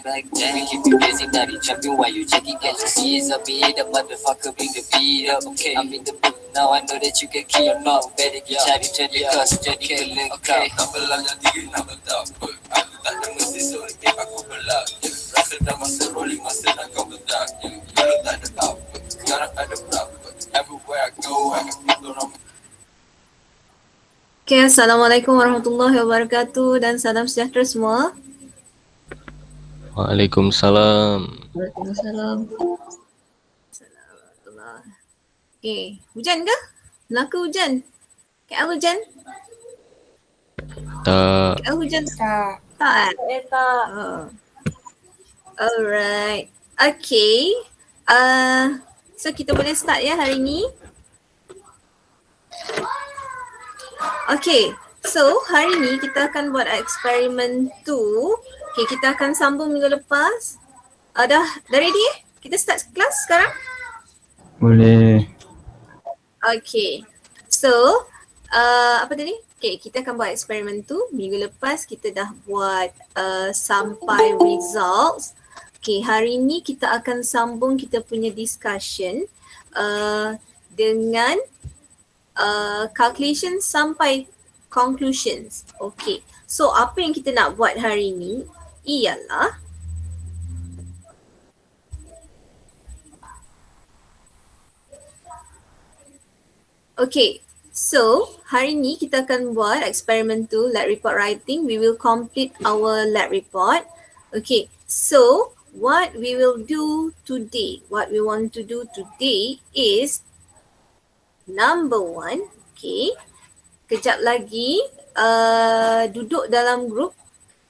back then. We keep you busy, daddy jumping while you checking LCs. I be the motherfucker, bring the beat up. Okay, I'm in the book now, I know that you can key or not. Better get chatty to the cuz, jadi kelengkap. Tak belanja diri, nama tak apa. Aku tak ada mesti sorry, aku belak. Rasa dah masa rolling, masa nak kau bedak. Dulu tak ada apa, sekarang ada berapa. Everywhere I go, I got people around me. Okay, Assalamualaikum warahmatullahi wabarakatuh dan salam sejahtera semua. Waalaikumsalam. Waalaikumsalam. Okay, hujan ke? Melaka hujan? KL hujan? Tak. KL hujan? Tak. Tak. Tak. Alright. Okay. So kita boleh start ya hari ni. Okay. So hari ni kita akan buat eksperimen 2. Okay, kita akan sambung minggu lepas. Dah ready Kita start kelas sekarang? Boleh. Okay. So, apa tadi? Okay, kita akan buat eksperimen tu. Minggu lepas kita dah buat sampai results. Okay, hari ni kita akan sambung kita punya discussion dengan calculation sampai conclusions. Okay, so apa yang kita nak buat hari ni ialah okay, so hari ni kita akan buat eksperimen 2 lab report writing. We will complete our lab report. Okay, so what we will do today, what we want to do today is number 1, okay, kejap lagi duduk dalam group.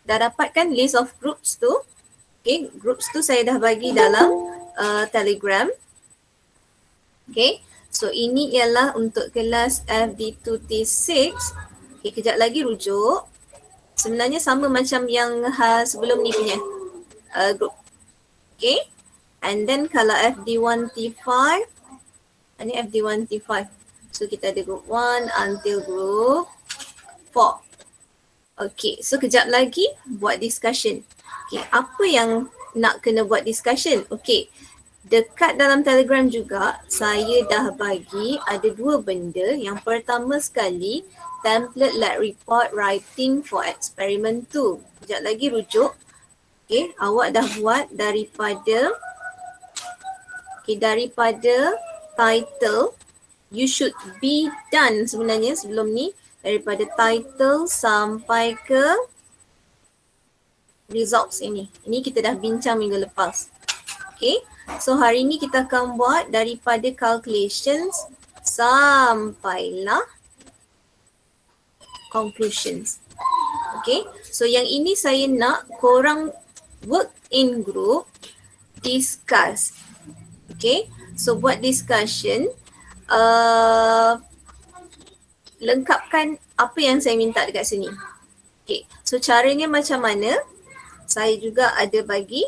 Dah dapatkan list of groups tu. Okay, groups tu saya dah bagi dalam Telegram. Okay, so ini ialah untuk kelas FD2T6. Okay, kejap lagi rujuk. Sebenarnya sama macam yang sebelum ni punya group. Okay, and then kalau FD1T5, ini FD1T5. So kita ada group 1 until group 4. Okay, so kejap lagi buat discussion. Okay, apa yang nak kena buat discussion? Okay, dekat dalam Telegram juga saya dah bagi ada 2 benda. Yang pertama sekali, template lab report writing for experiment 2. Kejap lagi rujuk. Okay, awak dah buat daripada title. You should be done sebenarnya sebelum ni. Daripada title sampai ke results ini. Ini kita dah bincang minggu lepas. Okay, so hari ni kita akan buat daripada calculations sampailah conclusions. Okay, so yang ini saya nak korang work in group, discuss. Okay, so buat discussion, lengkapkan apa yang saya minta dekat sini. Okay, so caranya macam mana? Saya juga ada bagi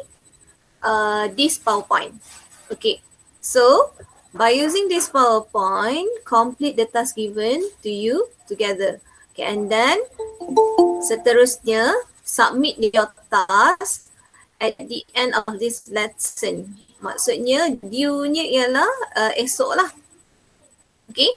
this PowerPoint. Okay, so by using this PowerPoint, complete the task given to you together. Okay, and then seterusnya submit your task at the end of this lesson. Maksudnya due-nya ialah esok lah. Okay,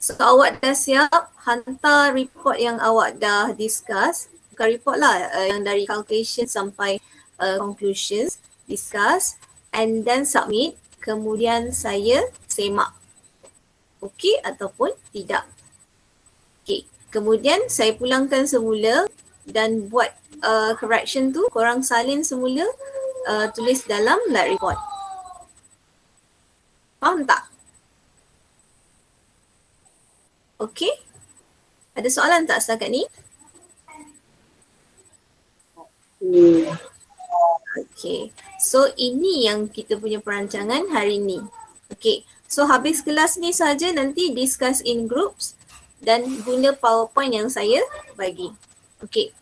so awak dah siap, hantar report yang awak dah discuss. Bukan report lah, yang dari calculation sampai conclusions, discuss and then submit. Kemudian saya semak. Okay ataupun tidak. Okay, kemudian saya pulangkan semula dan buat correction tu, korang salin semula, tulis dalam lab report. Faham tak? Okay, ada soalan tak setakat ni? Okay, so ini yang kita punya perancangan hari ni. Okay, so habis kelas ni saja nanti discuss in groups dan guna PowerPoint yang saya bagi. Okay,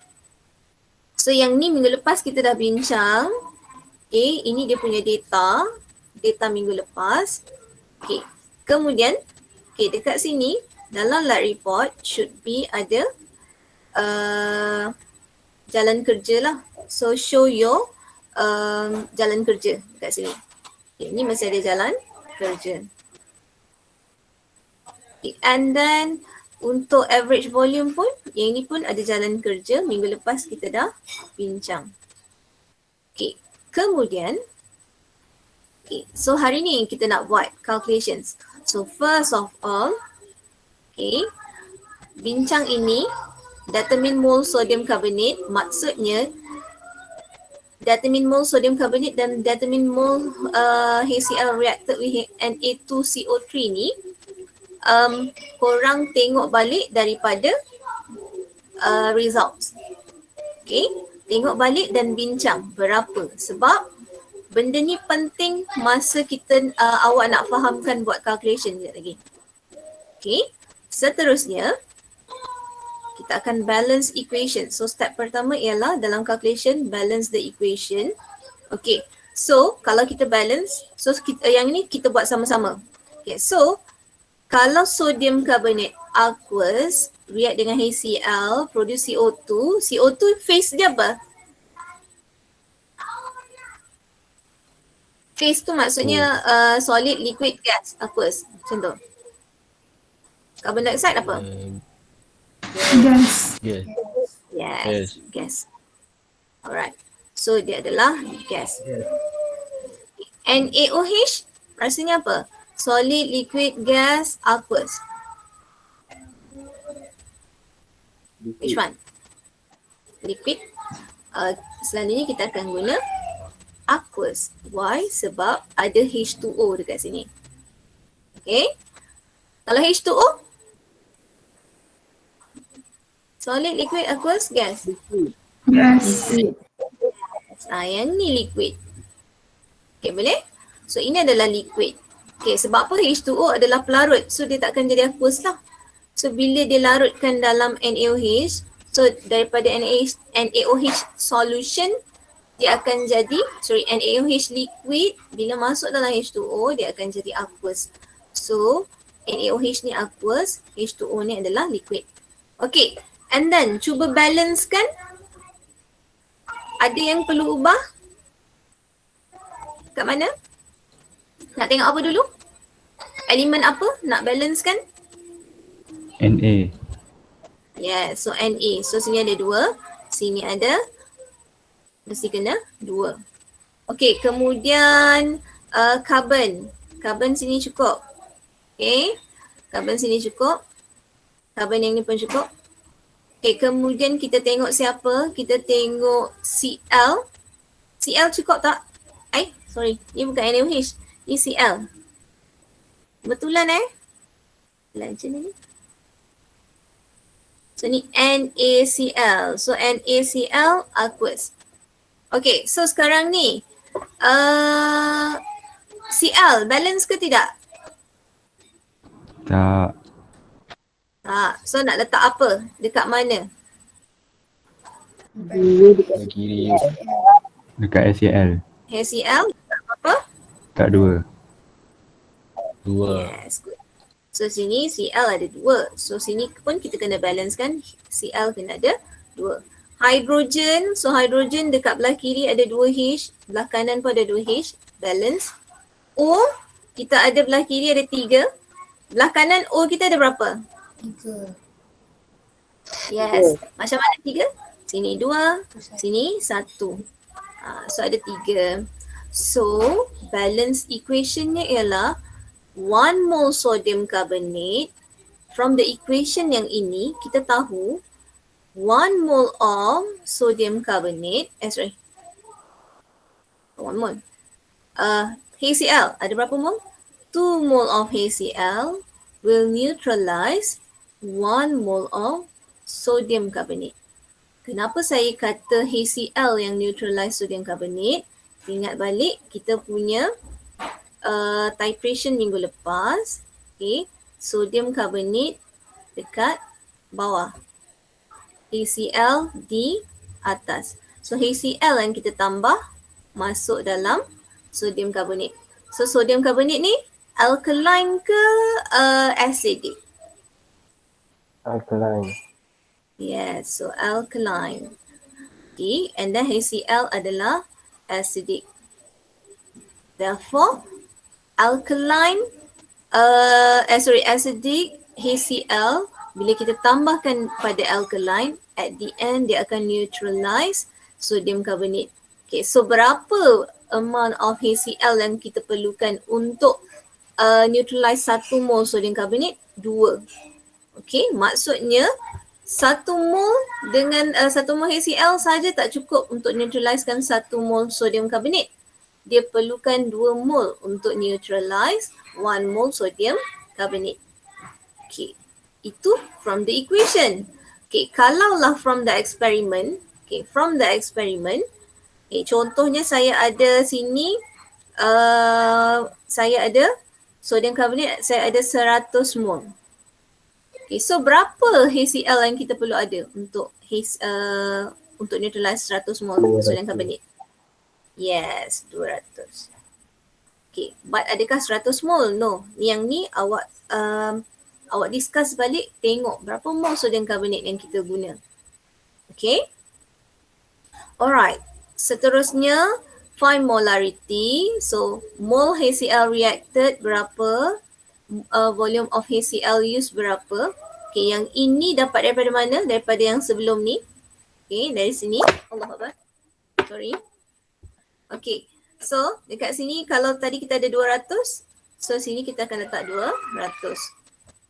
so yang ni minggu lepas kita dah bincang. Okay, ini dia punya data minggu lepas. Okay, kemudian okay, dekat sini dalam lab report should be ada jalan kerja lah. So show your jalan kerja kat sini. Okay, ni masih ada jalan kerja. Okay, and then untuk average volume pun, yang ni pun ada jalan kerja. Minggu lepas kita dah bincang. Okay, kemudian, okay, so hari ni kita nak buat calculations. So first of all, okay, bincang ini, determine mole sodium carbonate, maksudnya determine mole sodium carbonate dan determine mole HCl reacted with Na2CO3 ni, korang tengok balik daripada results. Okay, tengok balik dan bincang berapa. Sebab benda ni penting masa kita awak nak fahamkan buat calculation sekejap lagi. Okay, seterusnya kita akan balance equation. So step pertama ialah dalam calculation balance the equation. Okay, so kalau kita balance, so kita, yang ni kita buat sama-sama. Okay, so kalau sodium carbonate aqueous react dengan HCl produce CO2. CO2 phase dia apa? Phase tu maksudnya solid, liquid, gas, aqueous. Contoh. Carbon dioxide apa? Gas. Yes. Yes, gas. Alright. So dia adalah gas. NaOH rasanya apa? Solid, liquid, gas, aqueous. Which one? Liquid. Selanjutnya kita akan guna aqueous. Why? Sebab ada H2O dekat sini. Okay. Kalau H2O, solid, liquid, aqueous, gas. Gas. Yang ni liquid. Okay, boleh? So ini adalah liquid. Okay, sebab apa? H2O adalah pelarut. So dia takkan jadi aqueous lah. So bila dia larutkan dalam NaOH, so daripada NaOH solution, dia akan jadi, NaOH liquid, bila masuk dalam H2O, dia akan jadi aqueous. So NaOH ni aqueous, H2O ni adalah liquid. Okay, and then cuba balancekan. Ada yang perlu ubah? Kat mana? Nak tengok apa dulu? Elemen apa nak balancekan? Na. Yeah, so Na. So sini ada 2, sini ada, mesti kena 2. Okay, kemudian carbon. Carbon sini cukup. Okay, carbon sini cukup. Carbon yang ni pun cukup. Okay, kemudian kita tengok siapa? Kita tengok Cl. Cl cukup tak? Sorry, ni bukan NaOH. Ni Cl. Betulan Macam ni. So ni NaCl. So NaCl aqueous. Okay, so sekarang ni Cl balance ke tidak? Tak. So nak letak apa? Dekat mana? Dekat kiri. Dekat HCl. HCl letak apa? Tak 2. Yes, good. So sini Cl ada 2. So sini pun kita kena balance kan. Cl kena ada 2. Hydrogen, so hydrogen dekat belah kiri ada 2H, belah kanan pun ada 2H, balance. O, kita ada belah kiri ada 3. Belah kanan O kita ada berapa? 3. Yes. Macam mana 3? Sini 2, sini 1. So ada 3. So balance equationnya ialah 1 mole sodium carbonate. From the equation yang ini kita tahu 1 mole of sodium carbonate, 1 mole. HCl ada berapa mole? 2 mole of HCl will neutralize 1 mole of sodium carbonate. Kenapa saya kata HCl yang neutralize sodium carbonate? Ingat balik kita punya titration minggu lepas. Okay, sodium carbonate dekat bawah, HCl di atas. So HCl yang kita tambah masuk dalam sodium carbonate. So sodium carbonate ni alkaline ke acidic? Alkaline. Yes, so alkaline. Okay, and then HCl adalah acidic. Therefore, alkaline, acidic HCl, bila kita tambahkan pada alkaline, at the end dia akan neutralize sodium carbonate. Okay, so berapa amount of HCl yang kita perlukan untuk neutralize 1 mol sodium carbonate? 2. Okay, maksudnya 1 mol dengan 1 mol HCl saja tak cukup untuk neutralizekan 1 mol sodium carbonate. Dia perlukan 2 mol untuk neutralize 1 mol sodium carbonate. Okay, itu from the equation. Okay, kalaulah from the experiment, contohnya saya ada sini, saya ada sodium carbonate, saya ada 100 mol. Okay, so berapa HCl yang kita perlu ada untuk neutralize 100 mol sodium carbonate? Yes, 200. Okay, but adakah 100 mol? No. Yang ni awak discuss balik, tengok berapa mol sodium carbonate yang kita guna. Okay. Alright. Seterusnya, find molarity. So, mol HCl reacted berapa? Volume of HCl used berapa? Okay, yang ini dapat daripada mana? Daripada yang sebelum ni. Okay, dari sini. Allah Akbar. Sorry. Okay, so dekat sini kalau tadi kita ada 200, so sini kita akan letak 200.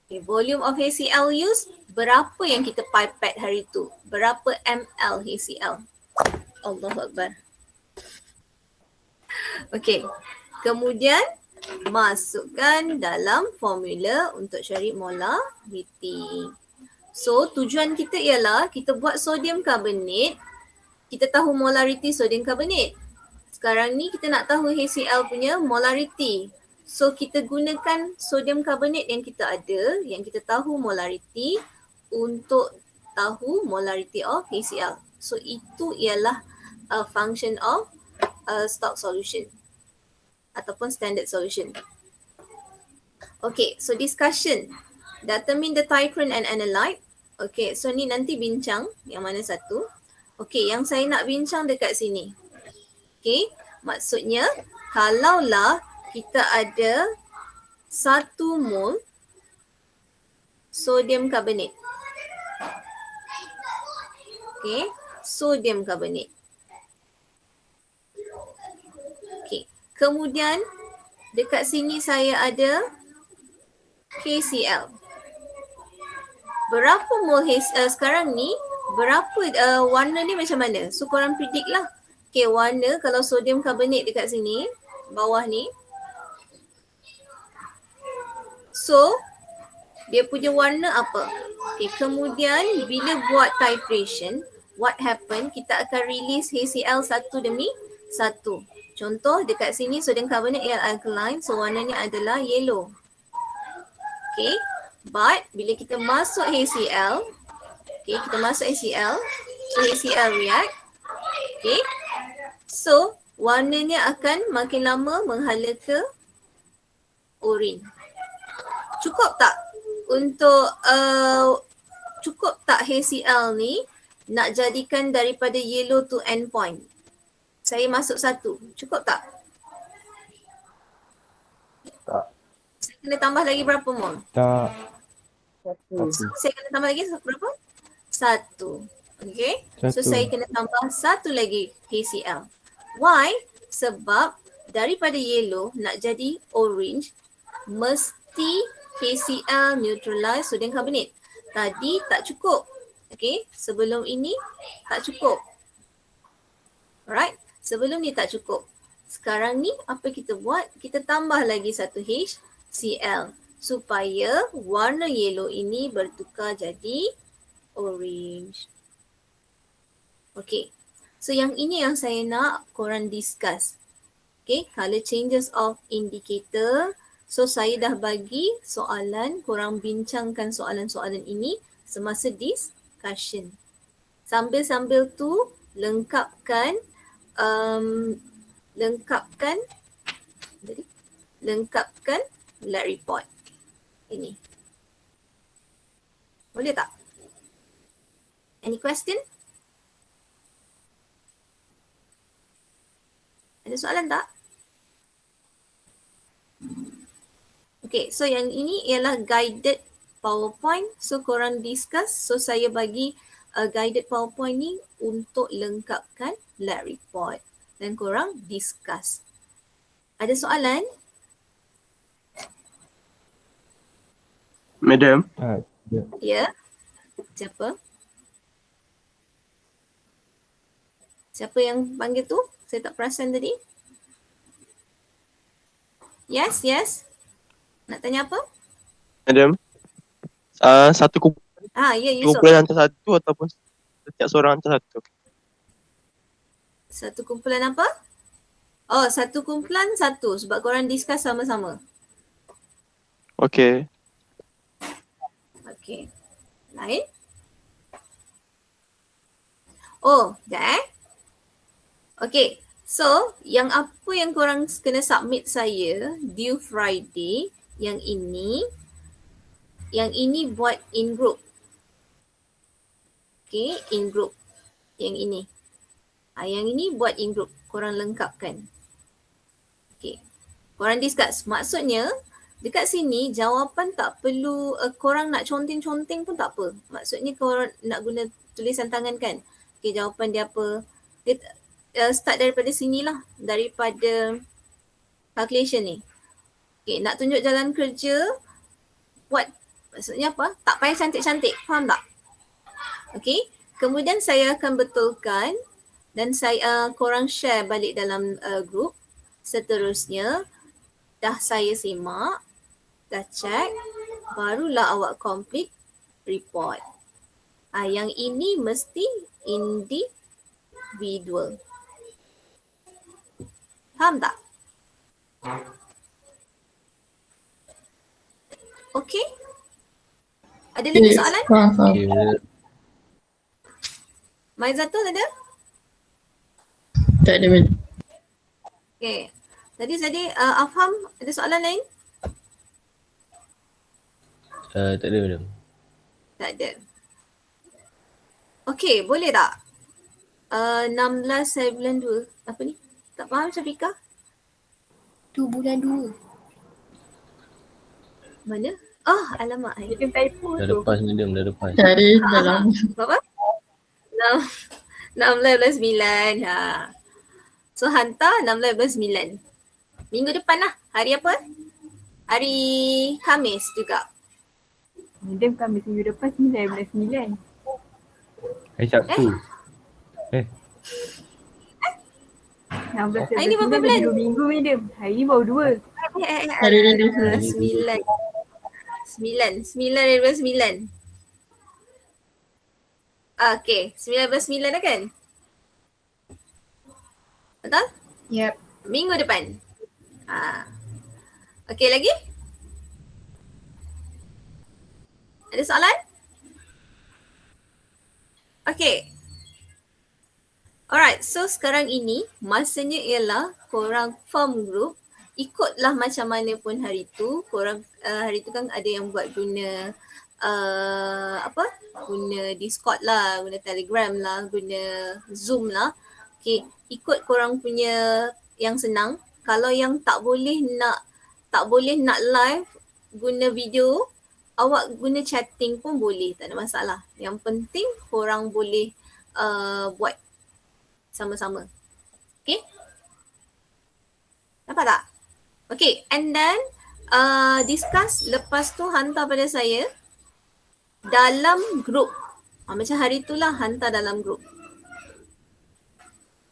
Okay, volume of HCl used, berapa yang kita pipette hari tu? Berapa ml HCl? Allahu Akbar. Okay, kemudian masukkan dalam formula untuk cari molarity. So tujuan kita ialah kita buat sodium carbonate, kita tahu molarity sodium carbonate. Sekarang ni kita nak tahu HCl punya molarity. So kita gunakan sodium carbonate yang kita ada, yang kita tahu molarity, untuk tahu molarity of HCl. So itu ialah a function of stock solution ataupun standard solution. Okay, so discussion. Determine the titration and analyte. Okay, so ni nanti bincang yang mana satu. Okay, yang saya nak bincang dekat sini. Okay, maksudnya kalaulah kita ada 1 mol sodium carbonate. Okay, sodium carbonate. Okay, kemudian dekat sini saya ada HCl. Berapa mol sekarang ni, berapa warna ni macam mana? So korang predict lah. Okay, warna kalau sodium carbonate dekat sini, bawah ni. So, dia punya warna apa? Okay, kemudian bila buat titration, what happen? Kita akan release HCl satu demi satu. Contoh dekat sini sodium carbonate ialah alkaline, so warnanya adalah yellow. Okay, but bila kita masuk HCl, okay, kita masuk HCl, so HCl react. Okay, so warnanya akan makin lama menghala ke orange. Cukup tak untuk cukup tak HCl ni nak jadikan daripada yellow to end point? Saya masuk satu, cukup tak? Tak. Saya kena tambah lagi berapa mol? Tak. Saya kena tambah lagi berapa? Satu. Okay. So Satu. saya kena tambah satu lagi HCl. Why? Sebab daripada yellow nak jadi orange, mesti HCl neutralize sodium carbonate. Tadi tak cukup. Okay. Sebelum ini tak cukup. Alright. Sebelum ni tak cukup. Sekarang ni apa kita buat? Kita tambah lagi satu HCl supaya warna yellow ini bertukar jadi orange. Okay. So yang ini yang saya nak korang discuss. Okay. Color changes of indicator. So saya dah bagi soalan, korang bincangkan soalan-soalan ini semasa discussion. Sambil-sambil tu lengkapkan lab report ini. Boleh tak? Any question? Ada soalan tak? Okay, so yang ini ialah guided PowerPoint. So korang discuss. So saya bagi guided PowerPoint ni untuk lengkapkan lab report. Dan korang discuss. Ada soalan? Madam, Ya. Siapa? Siapa yang panggil tu? Saya tak perasan tadi. Yes, yes. Nak tanya apa? Madam, satu Ya, Yusof. kumpulan hantar satu ataupun setiap seorang hantar satu? Satu kumpulan apa? Oh, satu kumpulan satu sebab korang discuss sama-sama. Okey. Okay. Lain? Oh, dah eh? Okay. So, yang apa yang korang kena submit saya due Friday, yang ini buat in group. Okay, in group. Yang ini. Yang ini buat in group. Korang lengkapkan. Okay. Korang discuss. Maksudnya, dekat sini jawapan tak perlu korang nak conteng-conteng pun tak apa. Maksudnya korang nak guna tulisan tangan kan. Okay, jawapan dia apa. Dia start daripada sinilah. Daripada calculation ni. Okay, nak tunjuk jalan kerja. Buat, maksudnya apa? Tak payah cantik-cantik. Faham tak? Okay. Kemudian saya akan betulkan. Dan saya korang share balik dalam group. Seterusnya, dah saya simak. Dah check, barulah awak complete report. Yang ini mesti individual. Faham tak? Okay? Ada lagi soalan? Faham. Maizatul ada? Tak ada, Madam. Okay. Tadi Afham ada soalan lain? Tak ada, Madam. Tak ada. Okay, boleh tak? 16 saya bulan 2. Apa ni? Tak faham Syafiqah? 2 bulan 2. Mana? Oh, alamak. Dia typo Dah tu. lepas, Madam. Dah lepas. Tak ada dalam. Berapa? 16 bulan 9. So hantar 16 bulan 9. Minggu depan lah. Hari apa? Hari Khamis juga. Madam kami minggu depan 9 bulan 9. Hari Sabtu. 16 Hari ni berapa bulan? 2 minggu madam. Hari ni baru 2. Hari ni 9 daripada 9. Okay, 9 daripada 9 dah kan? Betul? Yep. Minggu depan. Okay, lagi? Ada soalan? Okay. Alright, so sekarang ini masanya ialah korang form group. Ikutlah macam mana pun hari tu. Korang hari tu kan ada yang buat guna guna Discord lah, guna Telegram lah, guna Zoom lah. Okay, ikut korang punya yang senang. Kalau yang tak boleh nak live guna video, awak guna chatting pun boleh, tak ada masalah. Yang penting korang boleh buat sama-sama. Okay? Nampak tak? Okay, and then discuss, lepas tu hantar pada saya dalam group. Macam hari tu lah, hantar dalam group.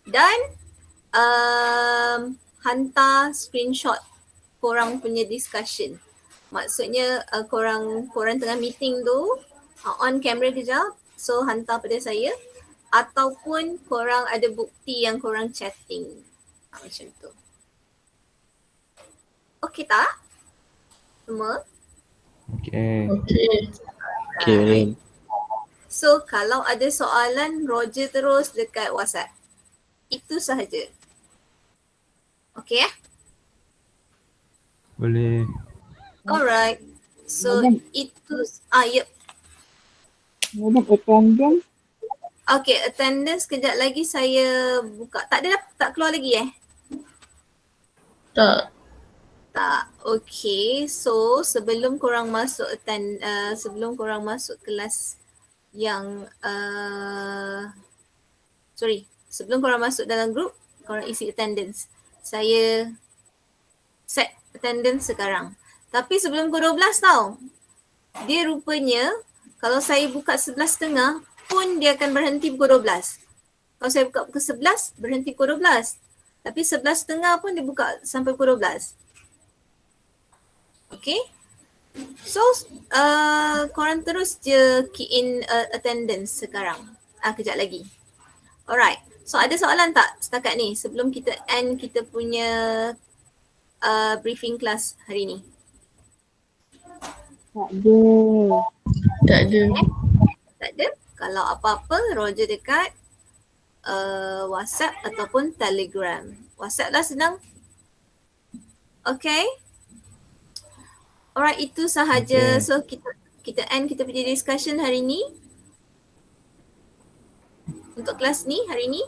Dan hantar screenshot korang punya discussion. Maksudnya korang tengah meeting tu, on camera kejap, so hantar pada saya. Ataupun korang ada bukti yang korang chatting. Macam tu. Okey tak? Semua? Okay. Okay, Madam. So kalau ada soalan, Roger terus dekat WhatsApp. Itu sahaja. Okay ya? Boleh. Alright. So itu, yep. Madam attendance. Okay, attendance kejap lagi saya buka. Tak ada, tak keluar lagi Tak. Tak. Okay. So sebelum korang masuk sebelum korang masuk kelas yang sebelum korang masuk dalam group, korang isi attendance. Saya set attendance sekarang. Tapi sebelum pukul 12 tau. Dia rupanya kalau saya buka 11.30 pun dia akan berhenti pukul 12. Kalau saya buka pukul 11, berhenti pukul 12. Tapi 11.30 pun dia buka sampai pukul 12. Okay. So, korang terus je key in attendance sekarang. Kejap lagi. Alright. So, ada soalan tak setakat ni sebelum kita end kita punya briefing class hari ni? Tak ada. Tak ada. Tak ada? Kalau apa-apa, Roger dekat WhatsApp ataupun Telegram. WhatsApp lah senang. Okay. Alright, itu sahaja. Okay. So kita end kita punya discussion hari ni. Untuk kelas ni hari ni.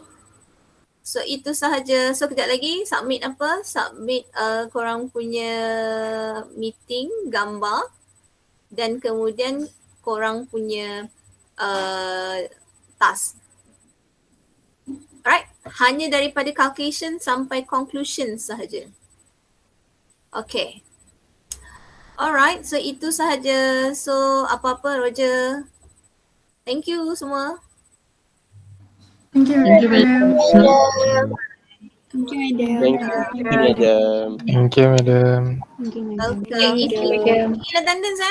So itu sahaja. So kejap lagi submit apa? Submit korang punya meeting gambar dan kemudian korang punya task. Alright, hanya daripada calculation sampai conclusion sahaja. Okay. Alright, so itu sahaja. So apa-apa Roger. Thank you semua. Thank you, Thank you, madam. Thank you, madam. Thank you, madam. Welcome. In attendance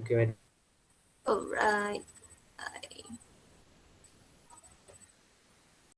Okay, madam. Alright.